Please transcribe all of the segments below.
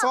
100।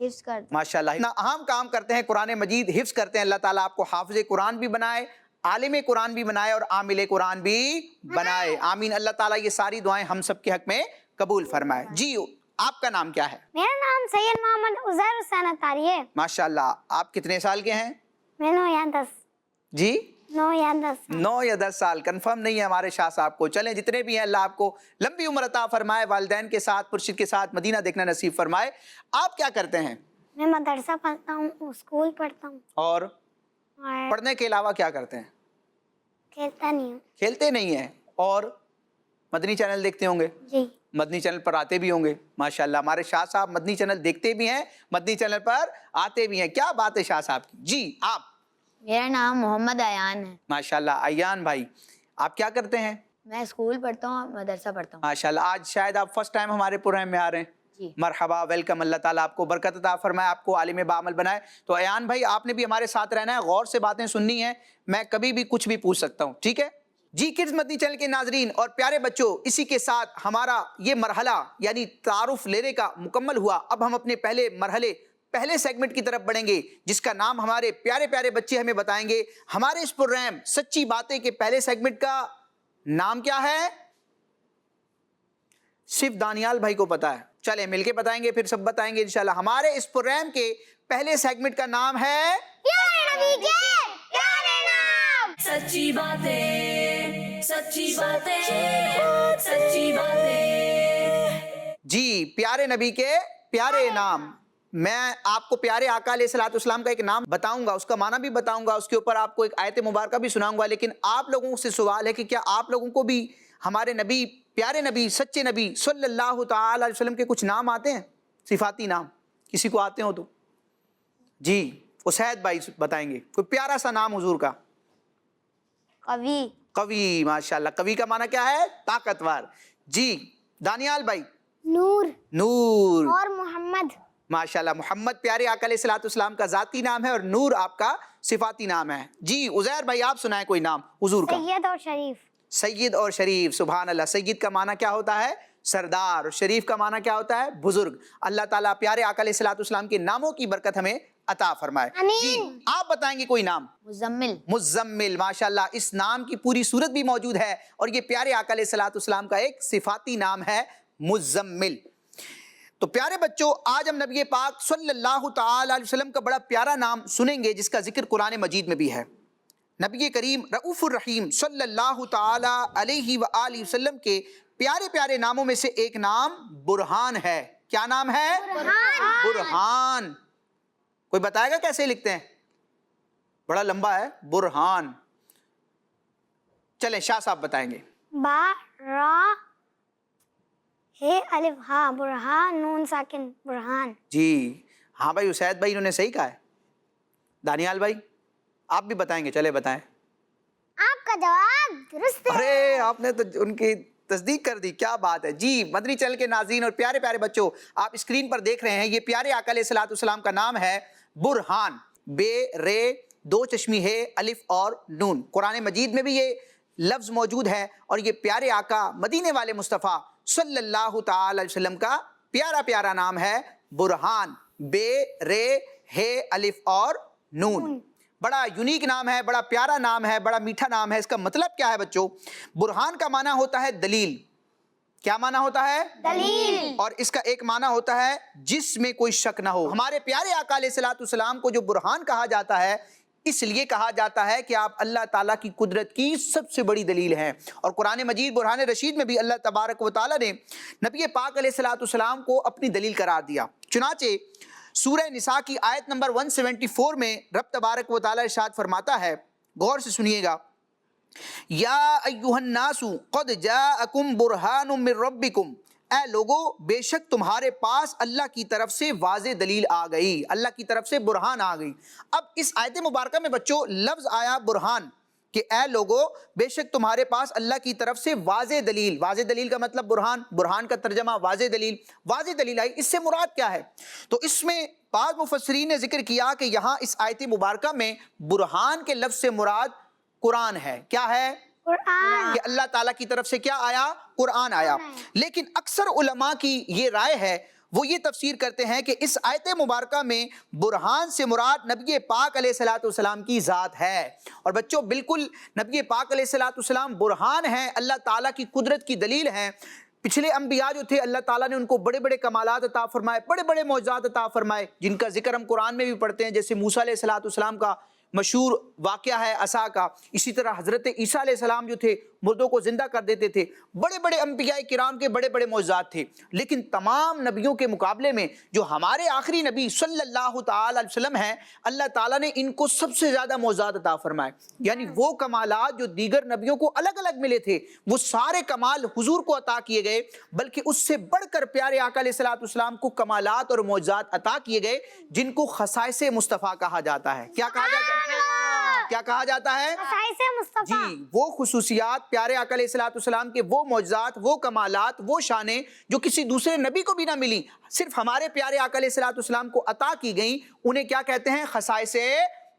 حفظ کرتا ہوں۔ ماشاءاللہ اتنا اہم کام کرتے ہیں، قرآن مجید حفظ کرتے ہیں۔ اللہ تعالیٰ آپ کو حافظ قرآن بھی بنائے، عالم قرآن بھی بنائے اور عامل قرآن بھی بنائے، آمین۔ اللہ تعالیٰ یہ ساری دعائیں ہم سب کے حق میں قبول فرمائے۔ جی آپ کا نام کیا ہے؟ میرا نام سید محمد عزیر حسین اتاری ہے۔ ماشاءاللہ آپ کتنے سال کے ہیں؟ میں 9 یا 10 جی 9 یا 10 9 یا 10 سال، کنفرم نہیں ہے ہمارے شاہ صاحب کو۔ چلیں جتنے بھی ہیں اللہ آپ کو لمبی عمر عطا فرمائے، والدین کے ساتھ مرشد کے ساتھ مدینہ دیکھنا نصیب فرمائے۔ آپ کیا کرتے ہیں؟ میں مدرسہ پڑھتا ہوں، اسکول پڑھتا ہوں اور اور پڑھنے کے علاوہ کیا کرتے ہیں؟ کھیلتا نہیں ہوں۔ کھیلتے نہیں ہیں اور مدنی چینل دیکھتے ہوں گے، جی مدنی چینل پر آتے بھی ہوں گے۔ ماشاءاللہ ہمارے شاہ صاحب مدنی چینل دیکھتے بھی ہیں، مدنی چینل پر آتے بھی ہیں۔ کیا بات ہے شاہ صاحب کی۔ جی آپ؟ میرا نام محمد ایان ہے، ماشاءاللہ ایان بھائی آپ کیا کرتے ہیں؟ میں اسکول پڑھتا ہوں، مدرسہ پڑھتا ہوں۔ ماشاءاللہ آج شاید آپ فرسٹ ٹائم ہمارے پروگرام میں آ رہے ہیں۔ جی مرحبا، ویلکم۔ اللہ تعالیٰ آپ کو برکت عطا فرمائے، آپ کو عالم بعمل بنائے۔ تو ایان بھائی آپ نے بھی ہمارے ساتھ رہنا ہے، غور سے باتیں سننی ہیں، میں کبھی بھی کچھ بھی پوچھ سکتا ہوں، ٹھیک ہے؟ جی کڈز مدنی چینل کے ناظرین اور پیارے بچوں، اسی کے ساتھ ہمارا یہ مرحلہ یعنی تعارف لینے کا مکمل ہوا۔ اب ہم اپنے پہلے سیگمنٹ کی طرف بڑھیں گے، جس کا نام ہمارے پیارے پیارے بچے ہمیں بتائیں گے۔ ہمارے اس پروگرام سچی باتیں کے پہلے سیگمنٹ کا نام کیا ہے؟ صرف دانیال بھائی کو پتا ہے، چلیں مل کے بتائیں گے، پھر سب بتائیں گے انشاءاللہ۔ ہمارے اس پروگرام کے پہلے سیگمنٹ کا نام ہے پیارے نبی کے پیارے نام۔ سچی باتیں، سچی باتیں، سچی باتیں۔ جی پیارے نبی کے پیارے نام۔ میں آپ کو پیارے آقا علیہ الصلوۃ والسلام کا ایک نام بتاؤں گا، اس کا معنی بھی بتاؤں گا، اس کے اوپر آپ کو ایک آیت مبارکہ بھی سناؤں گا، لیکن آپ لوگوں سے سوال ہے کہ کیا آپ لوگوں کو بھی ہمارے نبی، پیارے نبی، سچے نبی صلی اللہ تعالی علیہ وسلم کے کچھ نام آتے ہیں، صفاتی نام؟ کسی کو آتے ہو تو جی اسید بھائی بتائیں گے کوئی پیارا سا نام حضور کا۔ قوی، قوی، ماشاءاللہ قوی کا معنی کیا ہے؟ طاقتور۔ جی دانیال بھائی؟ نور نور۔ اور محمد۔ ماشاءاللہ محمد پیارے آقا علیہ الصلوۃ والسلام کا ذاتی نام ہے اور نور آپ کا صفاتی نام ہے۔ جی عزیر بھائی آپ سنائیں کوئی نام حضور کا۔ سید اور شریف۔ سید اور شریف، سبحان اللہ۔ سید کا معنی کیا ہوتا ہے؟ سردار، اور شریف کا معنی کیا ہوتا ہے؟ بزرگ۔ اللہ تعالیٰ پیارے آقا علیہ الصلوۃ والسلام کے ناموں کی برکت ہمیں عطا فرمائے۔ آمین۔ جی آپ بتائیں گے کوئی نام؟ مزمل۔ مزمل، ماشاءاللہ اس نام کی پوری صورت بھی موجود ہے اور یہ پیارے آقا علیہ الصلوۃ والسلام کا ایک صفاتی نام ہے، مزمل۔ تو پیارے بچوں آج ہم نبی پاک صلی اللہ تعالی علیہ وسلم کا بڑا پیارا نام سنیں گے، جس کا ذکر قرآن مجید میں بھی ہے۔ نبی کریم رؤوف الرحیم صلی اللہ تعالی علیہ وآلہ وسلم کے پیارے پیارے ناموں میں سے ایک نام برہان ہے۔ کیا نام ہے؟ برہان۔ کوئی بتائے گا کیسے لکھتے ہیں؟ بڑا لمبا ہے، برہان۔ چلیں شاہ صاحب بتائیں گے۔ با را ہے الف ہاں، برہان، نون ساکن، برہان۔ جی ہاں بھائی اسید بھائی انہوں نے صحیح کہا ہے۔ دانیال بھائی آپ بھی بتائیں گے، چلے بتائیں۔ آپ کا جواب درست ہے۔ ارے آپ نے تو ان کی تصدیق کر دی، کیا بات ہے۔ جی مدنی چینل کے ناظرین اور پیارے پیارے بچوں آپ اسکرین پر دیکھ رہے ہیں، یہ پیارے آقا علیہ الصلوۃ والسلام کا نام ہے برہان، بے رے دو چشمی ہے الف اور نون۔ قرآن مجید میں بھی یہ لفظ موجود ہے اور یہ پیارے آقا مدینے والے مصطفیٰ صلی اللہ تعالی علیہ وسلم کا پیارا پیارا نام ہے برہان، بے رے ہے الف اور نون۔ بڑا یونیک نام ہے، بڑا پیارا نام ہے، بڑا میٹھا نام ہے۔ اس کا مطلب کیا ہے بچوں؟ برہان کا معنی ہوتا ہے دلیل۔ کیا معنی ہوتا ہے؟ دلیل۔ اور اس کا ایک معنی ہوتا ہے جس میں کوئی شک نہ ہو۔ ہمارے پیارے آقا علیہ الصلوۃ والسلام کو جو برہان کہا جاتا ہے، اس لیے کہا جاتا ہے کہ آپ اللہ تعالیٰ کی قدرت کی سب سے بڑی دلیل ہیں۔ اور قرآن مجید برہان رشید میں بھی اللہ تبارک و تعالیٰ نے نبی پاک علیہ الصلوۃ والسلام کو اپنی دلیل قرار دیا۔ چنانچہ سورہ نساء کی آیت نمبر 174 میں رب تبارک و تعالیٰ ارشاد فرماتا ہے، غور سے سنیے گا، یا ایھا الناس قد جاءکم برہان من ربکم، اے لوگو بے شک تمہارے پاس اللہ کی طرف سے واضح دلیل آ گئی، اللہ کی طرف سے برہان آ گئی۔ اب اس آیت مبارکہ میں بچوں لفظ آیا برہان، کہ اے لوگو بے شک تمہارے پاس اللہ کی طرف سے واضح دلیل۔ واضح دلیل کا مطلب برہان، برہان کا ترجمہ واضح دلیل۔ واضح دلیل آئی، اس سے مراد کیا ہے؟ تو اس میں بعض مفسرین نے ذکر کیا کہ یہاں اس آیت مبارکہ میں برہان کے لفظ سے مراد قرآن ہے۔ کیا ہے؟ قرآن۔ کہ اللہ تعالیٰ کی طرف سے کیا آیا؟ قرآن آیا۔ لیکن اکثر علماء کی یہ رائے ہے وہ یہ تفسیر کرتے ہیں کہ اس آیت مبارکہ میں برہان سے مراد نبی پاک علیہ الصلوۃ والسلام کی ذات ہے۔ اور بچوں بالکل نبی پاک علیہ الصلوۃ والسلام برہان ہیں، اللہ تعالیٰ کی قدرت کی دلیل ہیں۔ پچھلے انبیاء جو تھے اللہ تعالیٰ نے ان کو بڑے بڑے کمالات عطا فرمائے، بڑے بڑے معجزات عطا فرمائے، جن کا ذکر ہم قرآن میں بھی پڑھتے ہیں، جیسے موسیٰ علیہ الصلوۃ والسلام کا مشہور واقعہ ہے عصا کا۔ اسی طرح حضرت عیسیٰ علیہ السلام جو تھے مردوں کو زندہ کر دیتے تھے، بڑے بڑے انبیاء کرام کے بڑے بڑے معجزات تھے۔ لیکن تمام نبیوں کے مقابلے میں جو ہمارے آخری نبی صلی اللہ تعالی علیہ وسلم ہیں، اللہ تعالیٰ نے ان کو سب سے زیادہ معجزات عطا فرمائے، یعنی وہ کمالات جو دیگر نبیوں کو الگ الگ ملے تھے وہ سارے کمال حضور کو عطا کیے گئے، بلکہ اس سے بڑھ کر پیارے آقا علیہ الصلوۃ والسلام کو کمالات اور معجزات عطا کیے گئے جن کو خصائص مصطفیٰ کہا جاتا ہے۔ کیا کہا جاتا ہے؟ کیا کہا جاتا ہے؟ خصائص مصطفیٰ۔ جی، وہ خصوصیات، پیارے آقا علیہ الصلوۃ والسلام کے وہ معجزات، وہ کمالات، وہ شانیں جو کسی دوسرے نبی کو بھی نہ ملی، صرف ہمارے پیارے آقا علیہ الصلوۃ والسلام کو عطا کی گئیں، انہیں کیا کہتے ہیں؟ خصائص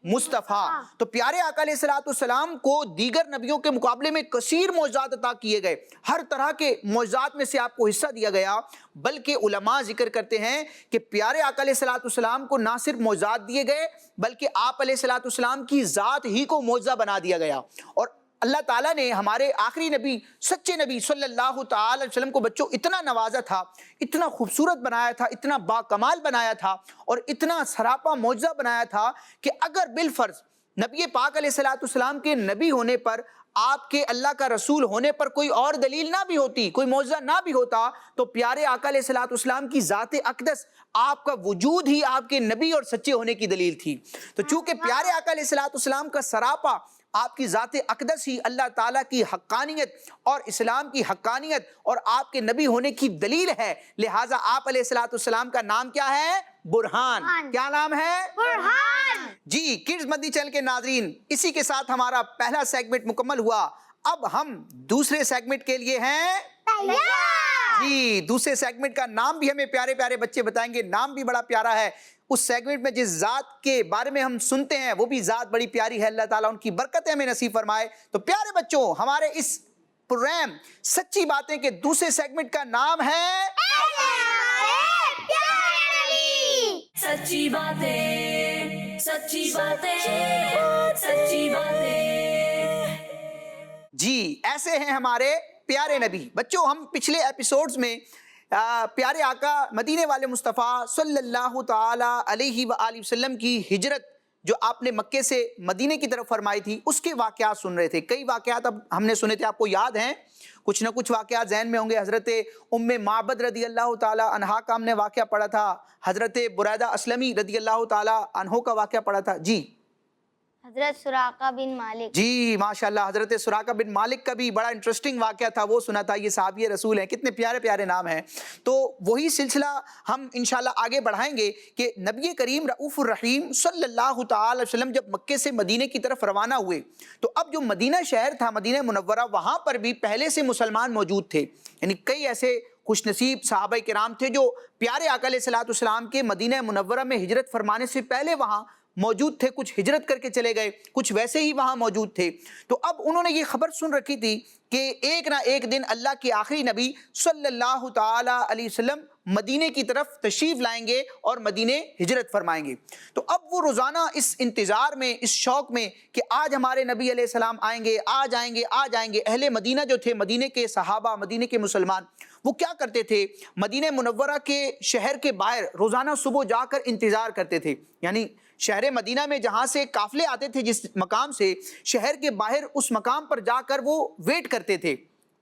مصطفیٰ۔ تو پیارے آقا علیہ الصلوۃ والسلام کو دیگر نبیوں کے مقابلے میں کثیر معجزات عطا کیے گئے، ہر طرح کے معجزات میں سے آپ کو حصہ دیا گیا، بلکہ علماء ذکر کرتے ہیں کہ پیارے آقا علیہ الصلوۃ والسلام کو نہ صرف معجزات دیے گئے بلکہ آپ علیہ الصلوۃ والسلام کی ذات ہی کو معجزہ بنا دیا گیا۔ اور اللہ تعالیٰ نے ہمارے آخری نبی، سچے نبی صلی اللہ تعالی علیہ وسلم کو بچوں اتنا نوازا تھا، اتنا خوبصورت بنایا تھا، اتنا باکمال بنایا تھا اور اتنا سراپا معجزہ بنایا تھا کہ اگر بالفرض نبی پاک علیہ الصلوۃ والسلام کے نبی ہونے پر، آپ کے اللہ کا رسول ہونے پر کوئی اور دلیل نہ بھی ہوتی، کوئی معجزہ نہ بھی ہوتا، تو پیارے آقا علیہ الصلوۃ والسلام کی ذات اقدس، آپ کا وجود ہی آپ کے نبی اور سچے ہونے کی دلیل تھی۔ تو چونکہ پیارے آقا علیہ الصلوۃ والسلام کا سراپا، آپ کی ذات اقدس ہی اللہ تعالیٰ کی حقانیت اور اسلام کی حقانیت اور آپ کے نبی ہونے کی دلیل ہے، لہٰذا آپ علیہ الصلوۃ والسلام کا نام کیا ہے؟ برہان۔ کیا نام ہے؟ برہان۔ جی کڈز مدنی چینل کے ناظرین، اسی کے ساتھ ہمارا پہلا سیگمنٹ مکمل ہوا۔ اب ہم دوسرے سیگمنٹ کے لیے ہیں تیار۔ جی، دوسرے سیگمنٹ کا نام بھی ہمیں پیارے پیارے بچے بتائیں گے، نام بھی بڑا پیارا ہے۔ اس سیگمنٹ میں جس ذات کے بارے میں ہم سنتے ہیں وہ بھی ذات بڑی پیاری ہے، اللہ تعالیٰ ان کی برکتیں ہمیں نصیب فرمائے۔ تو پیارے بچوں، ہمارے اس پروگرام سچی باتیں کے دوسرے سیگمنٹ کا نام ہے سچی باتیں، سچی باتیں، سچی باتیں۔ جی، ایسے ہیں ہمارے پیارے نبی۔ بچوں ہم پچھلے ایپیسوڈز میں پیارے آقا مدینے والے مصطفیٰ صلی اللہ تعالی علیہ وآلہ وسلم کی ہجرت جو آپ نے مکے سے مدینے کی طرف فرمائی تھی، اس کے واقعات سن رہے تھے۔ کئی واقعات اب ہم نے سنے تھے، آپ کو یاد ہیں؟ کچھ نہ کچھ واقعات ذہن میں ہوں گے۔ حضرت ام معبد رضی اللہ تعالی عنہا کا ہم نے واقعہ پڑھا تھا، حضرت بریدہ اسلمی رضی اللہ تعالی عنہ کا واقعہ پڑھا تھا۔ جی حضرت سراقہ بن مالک۔ جی ماشاءاللہ، حضرت سراقہ بن مالک کا بھی بڑا انٹرسٹنگ واقعہ تھا، وہ سنا تھا۔ یہ صحابی رسول ہیں، کتنے پیارے پیارے نام ہیں۔ تو وہی سلسلہ ہم انشاءاللہ آگے بڑھائیں گے کہ نبی کریم رؤوف الرحیم صلی اللہ تعالی علیہ وسلم جب مکے سے مدینے کی طرف روانہ ہوئے تو اب جو مدینہ شہر تھا، مدینہ منورہ، وہاں پر بھی پہلے سے مسلمان موجود تھے، یعنی کئی ایسے خوش نصیب صحابہ کرام تھے جو پیارے آقا علیہ الصلوۃ والسلام کے مدینہ منورہ میں ہجرت فرمانے سے پہلے وہاں موجود تھے، کچھ ہجرت کر کے چلے گئے، کچھ ویسے ہی وہاں موجود تھے۔ تو اب انہوں نے یہ خبر سن رکھی تھی کہ ایک نہ ایک دن اللہ کے آخری نبی صلی اللہ تعالی علیہ وسلم مدینے کی طرف تشریف لائیں گے اور مدینے ہجرت فرمائیں گے۔ تو اب وہ روزانہ اس انتظار میں، اس شوق میں کہ آج ہمارے نبی علیہ السلام آئیں گے، آج آئیں گے، آج آئیں گے۔ اہل مدینہ جو تھے، مدینے کے صحابہ، مدینے کے مسلمان، وہ کیا کرتے تھے؟ مدینہ منورہ کے شہر کے باہر روزانہ صبح جا کر انتظار کرتے تھے، یعنی شہر مدینہ میں جہاں سے قافلے آتے تھے، جس مقام سے، شہر کے باہر اس مقام پر جا کر وہ ویٹ کرتے تھے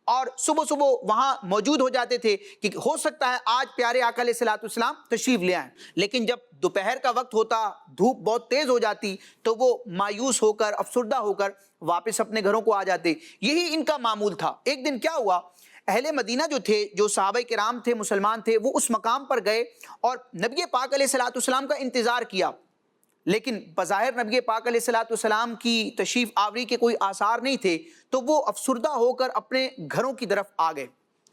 اور صبح صبح وہاں موجود ہو جاتے تھے کہ ہو سکتا ہے آج پیارے آقا علیہ الصلوۃ والسلام تشریف لے آئیں۔ لیکن جب دوپہر کا وقت ہوتا، دھوپ بہت تیز ہو جاتی، تو وہ مایوس ہو کر، افسردہ ہو کر واپس اپنے گھروں کو آ جاتے۔ یہی ان کا معمول تھا۔ ایک دن کیا ہوا، اہل مدینہ جو تھے، جو صحابہ کرام تھے، مسلمان تھے، وہ اس مقام پر گئے اور نبی پاک علیہ الصلوۃ والسلام کا انتظار کیا، لیکن بظاہر نبی پاک علیہ الصلوۃ والسلام کی تشریف آوری کے کوئی آثار نہیں تھے۔ تو وہ افسردہ ہو کر اپنے گھروں کی طرف آ گئے۔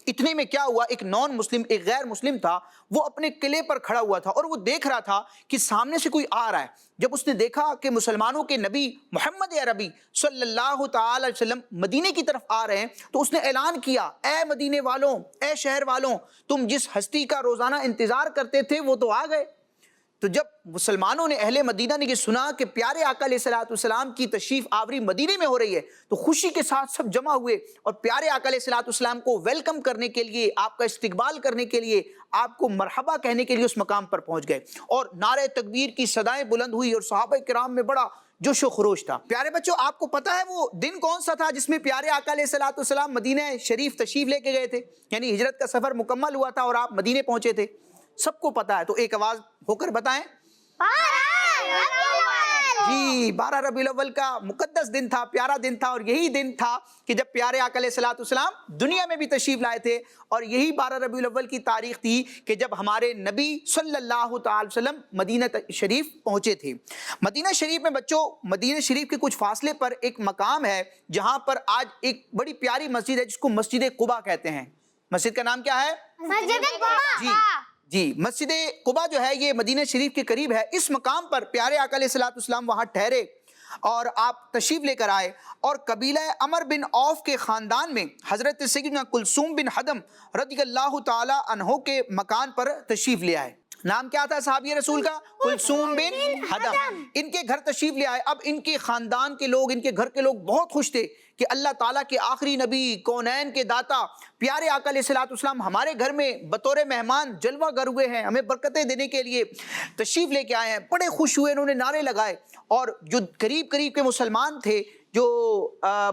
اتنے میں کیا ہوا، ایک نان مسلم، ایک غیر مسلم تھا، وہ اپنے قلعے پر کھڑا ہوا تھا اور وہ دیکھ رہا تھا کہ سامنے سے کوئی آ رہا ہے۔ جب اس نے دیکھا کہ مسلمانوں کے نبی محمد عربی صلی اللہ تعالی علیہ وسلم مدینے کی طرف آ رہے ہیں، تو اس نے اعلان کیا، اے مدینے والوں، اے شہر والوں، تم جس ہستی کا روزانہ انتظار کرتے تھے وہ تو آ گئے۔ تو جب مسلمانوں نے، اہل مدینہ نے یہ سنا کہ پیارے آقا علیہ السلام کی تشریف آوری مدینے میں ہو رہی ہے، تو خوشی کے ساتھ سب جمع ہوئے اور پیارے آقا علیہ السلام کو ویلکم کرنے کے لیے، آپ کا استقبال کرنے کے لیے، آپ کو مرحبا کہنے کے لیے اس مقام پر پہنچ گئے، اور نعرہ تکبیر کی صدائیں بلند ہوئی اور صحابہ کرام میں بڑا جوش و خروش تھا۔ پیارے بچوں، آپ کو پتا ہے وہ دن کون سا تھا جس میں پیارے آقا علیہ السلام مدینہ شریف تشریف لے کے گئے تھے؟ یعنی ہجرت کا سفر مکمل ہوا تھا اور آپ مدینے پہنچے تھے، سب کو پتا ہے، تو ایک آواز ہو کر بتائیں۔ جی، 12 ربیع الاول کا مقدس دن تھا، پیارا دن تھا، اور یہی دن تھا کہ جب پیارے آقا علیہ السلام دنیا میں بھی تشریف لائے تھے، اور یہی 12 ربیع الاول کی تاریخ تھی کہ جب ہمارے نبی صلی اللہ تعالی وسلم مدینہ شریف پہنچے تھے۔ مدینہ شریف میں بچوں، مدینہ شریف کے کچھ فاصلے پر ایک مقام ہے جہاں پر آج ایک بڑی پیاری مسجد ہے جس کو مسجد قباء کہتے ہیں۔ مسجد کا نام کیا ہے؟ مسجد قباء۔ جی، مسجد قباء جو ہے یہ مدینہ شریف کے قریب ہے۔ اس مقام پر پیارے آقا علیہ السلام وہاں ٹھہرے اور آپ تشریف لے کر آئے، اور قبیلہ عمر بن عوف کے خاندان میں حضرت سیدنا کلثوم بن حدم رضی اللہ تعالی عنہ کے مکان پر تشریف لے آئے۔ نام کیا تھا صحابی رسول کا؟ کلثوم بن حدم۔ ان کے گھر تشریف لے آئے۔ اب ان کے خاندان کے لوگ، ان کے گھر کے لوگ بہت خوش تھے کہ اللہ تعالیٰ کے آخری نبی، کونین کے داتا پیارے آقا علیہ السلام ہمارے گھر میں بطور مہمان جلوہ گر ہوئے ہیں، ہمیں برکتیں دینے کے لیے تشریف لے کے آئے ہیں۔ بڑے خوش ہوئے، انہوں نے نعرے لگائے، اور جو قریب قریب کے مسلمان تھے جو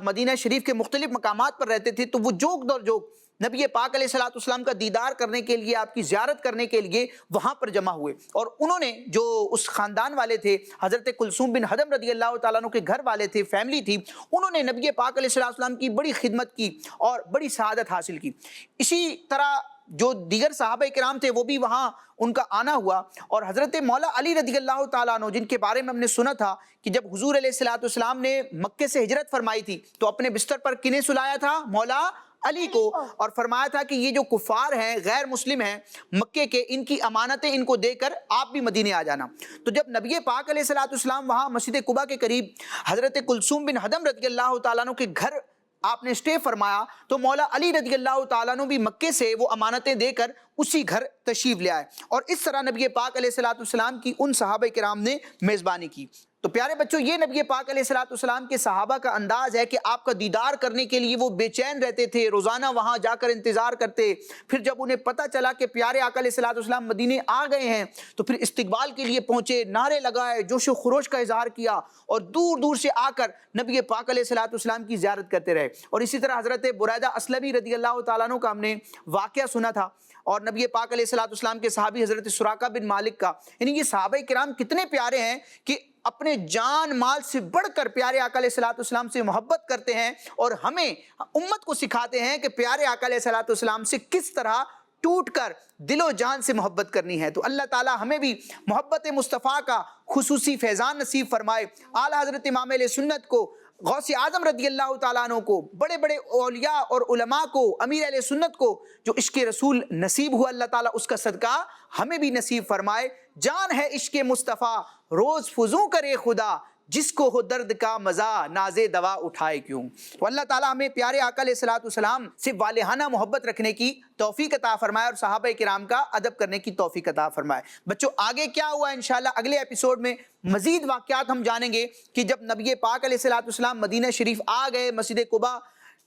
مدینہ شریف کے مختلف مقامات پر رہتے تھے، تو وہ جوک در جوک نبی پاک علیہ السلام کا دیدار کرنے کے لیے، آپ کی زیارت کرنے کے لیے وہاں پر جمع ہوئے، اور انہوں نے جو اس خاندان والے تھے، حضرت کلثوم بن حدم رضی اللہ تعالیٰ عنہ کے گھر والے تھے، فیملی تھی، انہوں نے نبی پاک علیہ السلام کی بڑی خدمت کی اور بڑی سعادت حاصل کی۔ اسی طرح جو دیگر صحابہ کرام تھے وہ بھی وہاں ان کا آنا ہوا، اور حضرت مولا علی رضی اللہ تعالیٰ عنہ، جن کے بارے میں ہم نے سنا تھا کہ جب حضور علیہ السلام نے مکے سے ہجرت فرمائی تھی تو اپنے بستر پر کنہیں سلایا تھا؟ مولا علی کو، اور فرمایا تھا کہ یہ جو کفار ہیں، غیر مسلم ہیں مکے کے، ان کی امانتیں ان کو دے کر آپ بھی مدینے آ جانا۔ تو جب نبی پاک علیہ السلام وہاں مسجد قباء کے قریب حضرت کلثوم بن حدم رضی اللہ تعالیٰ عنہ کے گھر آپ نے اسٹے فرمایا، تو مولا علی رضی اللہ تعالیٰ عنہ بھی مکے سے وہ امانتیں دے کر اسی گھر تشریف لے آئے، اور اس طرح نبی پاک علیہ السلام کی ان صحابہ کرام نے میزبانی کی۔ تو پیارے بچوں، یہ نبی پاک علیہ السلام کے صحابہ کا انداز ہے کہ آپ کا دیدار کرنے کے لیے وہ بے چین رہتے تھے، روزانہ وہاں جا کر انتظار کرتے۔ پھر جب انہیں پتہ چلا کہ پیارے آقا علیہ السلام مدینے آ گئے ہیں تو پھر استقبال کے لیے پہنچے، نعرے لگائے، جوش و خروش کا اظہار کیا، اور دور دور سے آ کر نبی پاک علیہ السلام کی زیارت کرتے رہے۔ اور اسی طرح حضرت بریدہ اسلمی رضی اللہ تعالیٰ عنہ کا ہم نے واقعہ سنا تھا، اور نبی پاک علیہ السلام کے صحابی حضرت سراقہ بن مالک کا، یعنی یہ صحابہ کرام کتنے پیارے ہیں کہ اپنے جان مال سے بڑھ کر پیارے آقا علیہ السلام سے محبت کرتے ہیں، اور ہمیں امت کو سکھاتے ہیں کہ پیارے آقا علیہ السلام سے کس طرح ٹوٹ کر دل و جان سے محبت کرنی ہے۔ تو اللہ تعالی ہمیں بھی محبت مصطفیٰ کا خصوصی فیضان نصیب فرمائے۔ اعلیٰ حضرت امام اہل سنت کو، غوث اعظم رضی اللہ تعالیٰ عنہ کو، بڑے بڑے اولیاء اور علماء کو، امیر اہل سنت کو جو عشق رسول نصیب ہوا، اللہ تعالیٰ اس کا صدقہ ہمیں بھی نصیب فرمائے۔ جان ہے عشق مصطفیٰ روز فزوں کرے خدا، جس کو ہو درد کا مزہ ناز دوا اٹھائے کیوں۔ تو اللہ تعالیٰ ہمیں پیارے آقا علیہ السلام سے والہانہ محبت رکھنے کی توفیق عطا فرمائے، اور صحابہ کرام کا ادب کرنے کی توفیق عطا فرمائے۔ بچوں، آگے کیا ہوا انشاءاللہ اگلے ایپیسوڈ میں مزید واقعات ہم جانیں گے کہ جب نبی پاک علیہ السلام مدینہ شریف آ گئے، مسجد قباء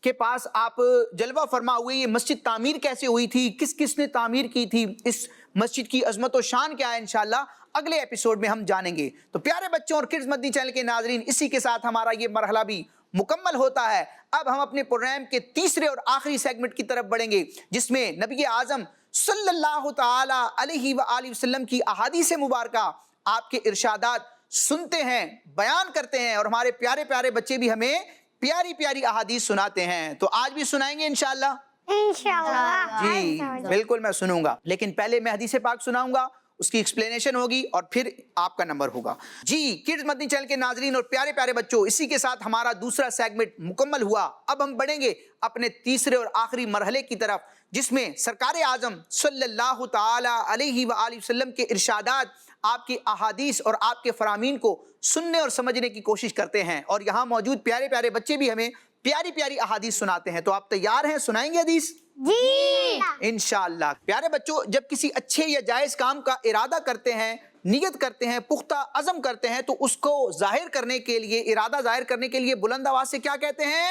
کے پاس آپ جلوہ فرما ہوئے، یہ مسجد تعمیر کیسے ہوئی تھی، کس کس نے تعمیر کی تھی، اس مسجد کی عظمت و شان کیا ہے، انشاءاللہ اگلے ایپیسوڈ میں ہم جانیں گے۔ تو پیارے بچوں اور کڈز مدنی چینل کے ناظرین، اسی کے ساتھ ہمارا یہ مرحلہ بھی مکمل ہوتا ہے۔ اب ہم اپنے پروگرام کے تیسرے اور آخری سیگمنٹ کی طرف بڑھیں گے، جس میں نبی اعظم صلی اللہ تعالی علیہ وآلہ وسلم کی احادیث مبارکہ، آپ کے ارشادات سنتے ہیں، بیان کرتے ہیں، اور ہمارے پیارے پیارے بچے بھی ہمیں پیاری پیاری احادیث سناتے ہیں۔ تو آج بھی سنائیں گے انشاءاللہ؟ انشاءاللہ جی بالکل میں سنوں گا، لیکن پہلے میں حدیث پاک سناؤں گا، اس کی ایکسپلینیشن ہوگی اور پھر آپ کا نمبر ہوگا. جی کڈز مدنی چینل کے ناظرین اور پیارے پیارے بچوں، اسی کے ساتھ ہمارا دوسرا سیگمنٹ مکمل ہوا. اب ہم بڑھیں گے اپنے تیسرے اور آخری مرحلے کی طرف، جس میں سرکار اعظم صلی اللہ تعالی علیہ وآلہ وسلم کے ارشادات، آپ کی احادیث اور آپ کے فرامین کو سننے اور سمجھنے کی کوشش کرتے ہیں. اور یہاں موجود پیارے پیارے بچے بھی ہمیں پیاری پیاری احادیث سناتے ہیں. تو آپ تیار ہیں؟ سنائیں گے حدیث جی انشاءاللہ. پیارے بچوں، جب کسی اچھے یا جائز کام کا ارادہ کرتے ہیں، نیت کرتے ہیں، پختہ عزم کرتے ہیں، تو اس کو ظاہر کرنے کے لیے، ارادہ ظاہر کرنے کے لیے بلند آواز سے کیا کہتے ہیں؟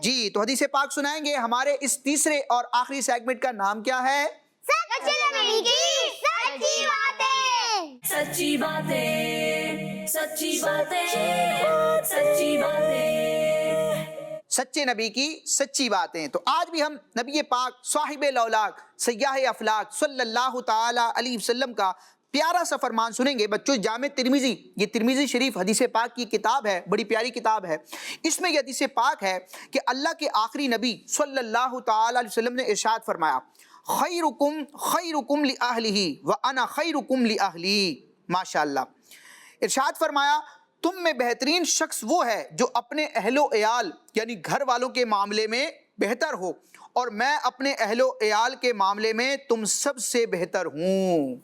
جی تو حدیث پاک سنائیں گے. ہمارے اس تیسرے اور آخری سیگمنٹ کا نام کیا ہے؟ سچی باتیں، سچی باتیں، سچی باتیں، سچے نبی کی سچی باتیں. تو آج بھی ہم نبی پاک صاحب الاولاق سیاح افلاق صلی اللہ تعالی علیہ وسلم کا پیارا سا فرمان سنیں گے. بچوں جامع ترمذی، یہ ترمذی شریف حدیث پاک کی کتاب ہے، بڑی پیاری کتاب ہے. اس میں یہ حدیث پاک ہے کہ اللہ کے آخری نبی صلی اللہ تعالی علیہ وسلم نے ارشاد فرمایا، خیرکم خیرکم لأہلہ وانا خیرکم لأہلی. ماشاءاللہ. ارشاد فرمایا تم میں بہترین شخص وہ ہے جو اپنے اہل و عیال یعنی گھر والوں کے معاملے میں بہتر ہو، اور میں اپنے اہل و عیال کے معاملے میں تم سب سے بہتر ہوں.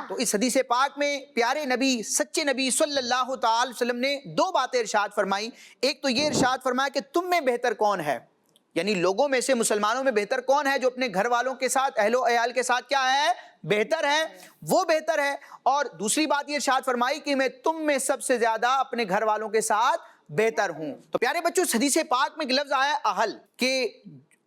تو اس حدیث پاک میں پیارے نبی، سچے نبی صلی اللہ تعالی وسلم نے دو باتیں ارشاد فرمائی. ایک تو یہ ارشاد فرمایا کہ تم میں بہتر کون ہے، یعنی لوگوں میں سے مسلمانوں میں بہتر کون ہے جو اپنے گھر والوں کے ساتھ، اہل و عیال کے ساتھ کیا ہے؟ بہتر ہے. وہ بہتر ہے. اور دوسری بات یہ ارشاد فرمائی کہ میں تم میں سب سے زیادہ اپنے گھر والوں کے ساتھ بہتر ہوں. تو پیارے بچوں، اس حدیث پاک میں ایک لفظ آیا ہے اہل، کہ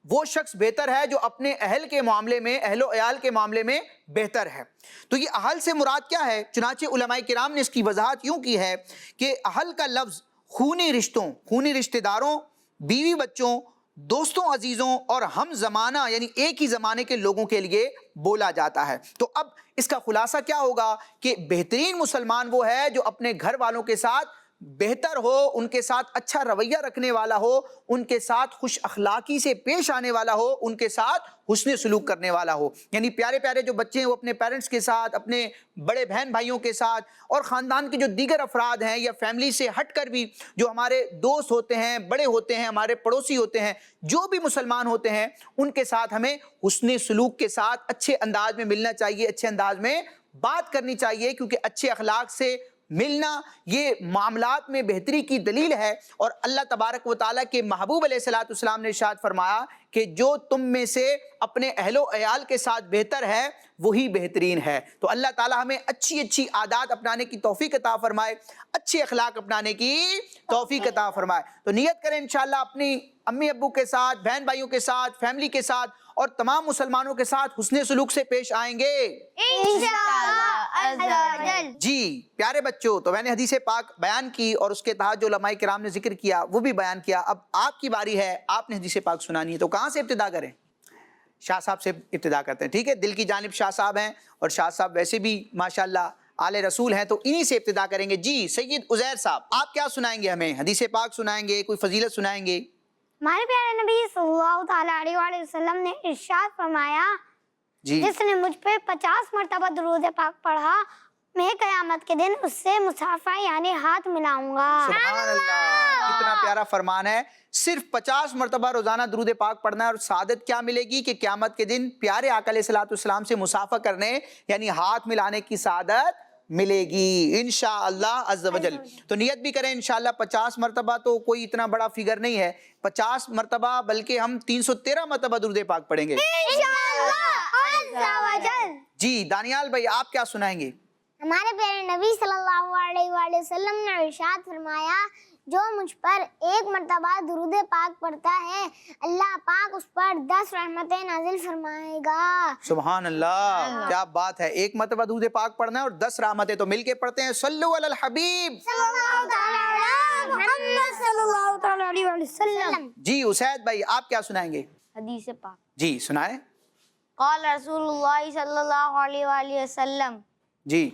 وہ شخص بہتر ہے جو اپنے اہل کے معاملے میں، اہل و عیال کے معاملے میں بہتر ہے. تو یہ اہل سے مراد کیا ہے؟ چنانچہ علماء کرام نے اس کی وضاحت یوں کی ہے کہ اہل کا لفظ خونی رشتوں، خونی رشتہ داروں، بیوی بچوں، دوستوں، عزیزوں اور ہم زمانہ یعنی ایک ہی زمانے کے لوگوں کے لیے بولا جاتا ہے. تو اب اس کا خلاصہ کیا ہوگا کہ بہترین مسلمان وہ ہے جو اپنے گھر والوں کے ساتھ بہتر ہو، ان کے ساتھ اچھا رویہ رکھنے والا ہو، ان کے ساتھ خوش اخلاقی سے پیش آنے والا ہو، ان کے ساتھ حسن سلوک کرنے والا ہو. یعنی پیارے پیارے جو بچے ہیں وہ اپنے پیرنٹس کے ساتھ، اپنے بڑے بہن بھائیوں کے ساتھ اور خاندان کے جو دیگر افراد ہیں یا فیملی سے ہٹ کر بھی جو ہمارے دوست ہوتے ہیں، بڑے ہوتے ہیں، ہمارے پڑوسی ہوتے ہیں، جو بھی مسلمان ہوتے ہیں، ان کے ساتھ ہمیں حسن سلوک کے ساتھ اچھے انداز میں ملنا چاہیے، اچھے انداز میں بات کرنی چاہیے، کیونکہ اچھے اخلاق سے ملنا یہ معاملات میں بہتری کی دلیل ہے. اور اللہ تبارک و تعالیٰ کے محبوب علیہ الصلوۃ والسلام نے ارشاد فرمایا کہ جو تم میں سے اپنے اہل و عیال کے ساتھ بہتر ہے وہی بہترین ہے. تو اللہ تعالیٰ ہمیں اچھی اچھی عادات اپنانے کی توفیق عطا فرمائے، اچھے اخلاق اپنانے کی توفیق عطا فرمائے. تو نیت کریں انشاءاللہ اپنی امی ابو کے ساتھ، بہن بھائیوں کے ساتھ، فیملی کے ساتھ اور تمام مسلمانوں کے ساتھ حسن سلوک سے پیش آئیں گے جی. پیارے بچوں، تو میں نے حدیث پاک بیان کی اور اس کے تحت جو علماء کرام نے ذکر کیا وہ بھی بیان کیا. اب آپ کی باری ہے، آپ نے حدیث پاک سنانی ہے. تو کہاں سے ابتدا کریں؟ شاہ صاحب سے ابتدا کرتے ہیں. ٹھیک ہے، دل کی جانب شاہ صاحب ہیں اور شاہ صاحب ویسے بھی ماشاءاللہ آل رسول ہیں، تو انہی سے ابتدا کریں گے. جی سید عزیر صاحب، آپ کیا سنائیں گے ہمیں؟ حدیث پاک سنائیں گے، کوئی فضیلت سنائیں گے؟ ہمارے پیارے نبی صلی اللہ تعالیٰ علیہ وآلہ وسلم نے ارشاد فرمایا، جی جس نے مجھ پہ 50 مرتبہ درود پاک پڑھا، میں قیامت کے دن اس سے مصافحہ یعنی ہاتھ ملاؤں گا. سبحان اللہ، کتنا پیارا فرمان ہے. صرف 50 مرتبہ روزانہ درود پاک پڑھنا ہے اور سعادت کیا ملے گی کہ قیامت کے دن پیارے آقا علیہ الصلوۃ والسلام سے مصافحہ کرنے یعنی ہاتھ ملانے کی سعادت ملے گی انشاءاللہ عز و جل. تو نیت بھی کریں انشاءاللہ. 50 مرتبہ تو کوئی اتنا بڑا فگر نہیں ہے، 50 مرتبہ بلکہ ہم 313 مرتبہ درود پاک پڑھیں گے جی. دانیال بھائی آپ کیا سنائیں گے؟ ہمارے پیارے نبی صلی اللہ علیہ وآلہ وسلم نے ارشاد فرمایا، جو مجھ پر 1 مرتبہ درود پاک پڑھتا ہے اللہ پاک اس پر 10 رحمتیں نازل فرمائے گا. سبحان اللہ، کیا بات ہے. 1 مرتبہ درود پاک پڑھنا ہے اور 10 رحمتیں. تو مل کے پڑھتے ہیں، صلو علی الحبیب صلی اللہ تعالیٰ علیہ وآلہ وسلم. جی. اسید بھائی آپ کیا سنائیں گے؟ حدیث پاک. جی سنائیں. قال رسول اللہ صلی اللہ علیہ وآلہ وسلم، جی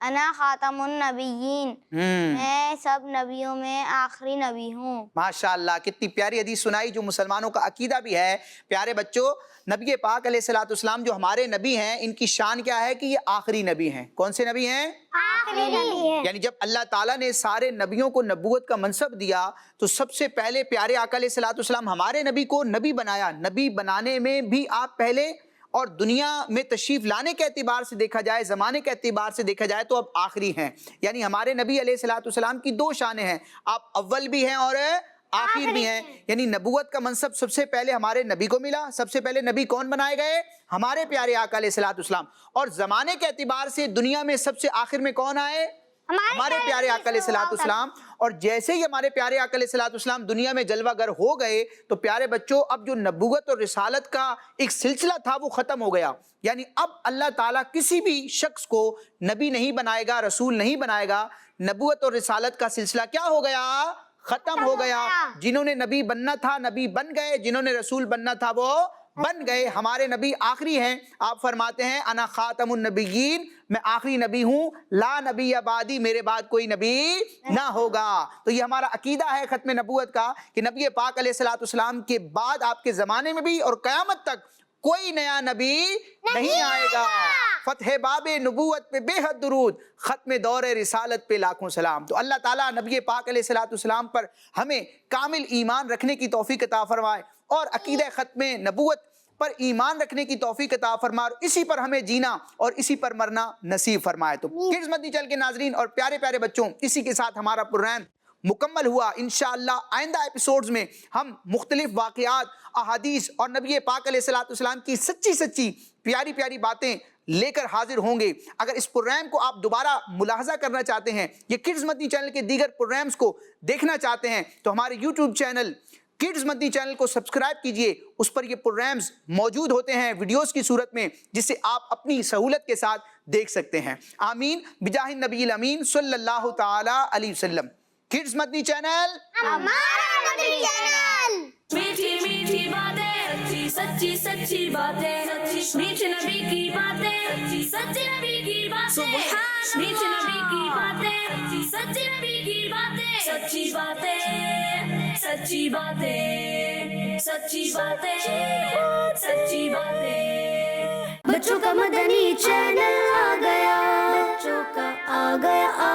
انا خاتم النبیین، میں سب نبیوں میں آخری نبی ہوں۔ ماشاءاللہ، کتنی پیاری حدیث سنائی جو مسلمانوں کا عقیدہ بھی ہے۔ پیارے بچوں، نبی پاک علیہ الصلوۃ والسلام جو ہمارے نبی ہیں، ان کی شان کیا ہے کہ یہ آخری نبی ہیں۔ کون سے نبی ہیں؟ آخری نبی ہے۔ یعنی جب اللہ تعالیٰ نے سارے نبیوں کو نبوت کا منصب دیا تو سب سے پہلے پیارے آقا علیہ الصلوۃ والسلام ہمارے نبی کو نبی بنایا۔ نبی بنانے میں بھی آپ پہلے، اور دنیا میں تشریف لانے کے اعتبار سے دیکھا جائے، زمانے کے اعتبار سے دیکھا جائے تو اب آخری ہیں۔ یعنی ہمارے نبی علیہ الصلوۃ والسلام کی دو شانیں ہیں، آپ اول بھی ہیں اور آخر بھی ہیں۔ یعنی نبوت کا منصب سب سے پہلے ہمارے نبی کو ملا۔ سب سے پہلے نبی کون بنائے گئے؟ ہمارے پیارے آقا علیہ الصلوۃ والسلام۔ اور زمانے کے اعتبار سے دنیا میں سب سے آخر میں کون آئے؟ ہمارے پیارے آقا علیہ الصلوۃ والسلام۔ اور جیسے ہی ہمارے پیارے آقا علیہ الصلوۃ والسلام دنیا میں جلوہ گر ہو گئے تو پیارے بچوں اب جو نبوت اور رسالت کا ایک سلسلہ تھا وہ ختم ہو گیا۔ یعنی اب اللہ تعالیٰ کسی بھی شخص کو نبی نہیں بنائے گا، رسول نہیں بنائے گا۔ نبوت اور رسالت کا سلسلہ کیا ہو گیا؟ ختم ہو گیا۔ جنہوں نے نبی بننا تھا نبی بن گئے، جنہوں نے رسول بننا تھا وہ بن گئے۔ ہمارے نبی آخری ہیں۔ آپ فرماتے ہیں انا خاتم النبیین، میں آخری نبی ہوں، لا نبی بعدی، میرے بعد کوئی نبی نہ ہوگا۔ تو یہ ہمارا عقیدہ ہے ختم نبوت کا کہ نبی پاک علیہ الصلوۃ والسلام کے بعد آپ کے زمانے میں بھی اور قیامت تک کوئی نیا نبی نہیں آئے گا۔ فتح باب نبوت پہ بے حد درود، ختم دور رسالت پہ لاکھوں سلام۔ تو اللہ تعالیٰ نبی پاک علیہ الصلوۃ والسلام پر ہمیں کامل ایمان رکھنے کی توفیق عطا فرمائے اور عقیدہ ختم نبوت پر ایمان رکھنے کی توفیق عطا فرمائے اور اسی پر ہمیں جینا اور اسی پر مرنا نصیب فرمائے۔ تو کڈز مدنی چینل کے ناظرین اور پیارے پیارے بچوں، اسی کے ساتھ ہمارا پروگرام مکمل ہوا۔ انشاءاللہ آئندہ ایپیسوڈز میں ہم مختلف واقعات، احادیث اور نبی پاک علیہ الصلوۃ والسلام کی سچی پیاری پیاری باتیں لے کر حاضر ہوں گے۔ اگر اس پروگرام کو آپ دوبارہ ملاحظہ کرنا چاہتے ہیں، یہ کڈز مدنی چینل کے دیگر پروگرامز کو دیکھنا چاہتے ہیں تو ہمارے یوٹیوب چینل کڈز مدنی چینل کو سبسکرائب کیجئے۔ اس پر یہ پروگرامز موجود ہوتے ہیں ویڈیوز کی صورت میں، جسے آپ اپنی سہولت کے ساتھ دیکھ سکتے ہیں۔ آمین بجاہ النبی الامین صلی اللہ تعالی علیہ وسلم۔ کڈز مدنی چینل ہمارا مدنی چینل۔ میٹھی میٹھی باتیں، سچی سچی باتیں، میٹھے نبی کی باتیں، سچے نبی کی باتیں، میٹھے نبی کی باتیں، سچے نبی کی باتیں، سچی باتیں، سچی باتیں، سچی باتیں، سچی باتیں۔ بچوں کا مدنی چینل آ گیا، بچوں کا آ گیا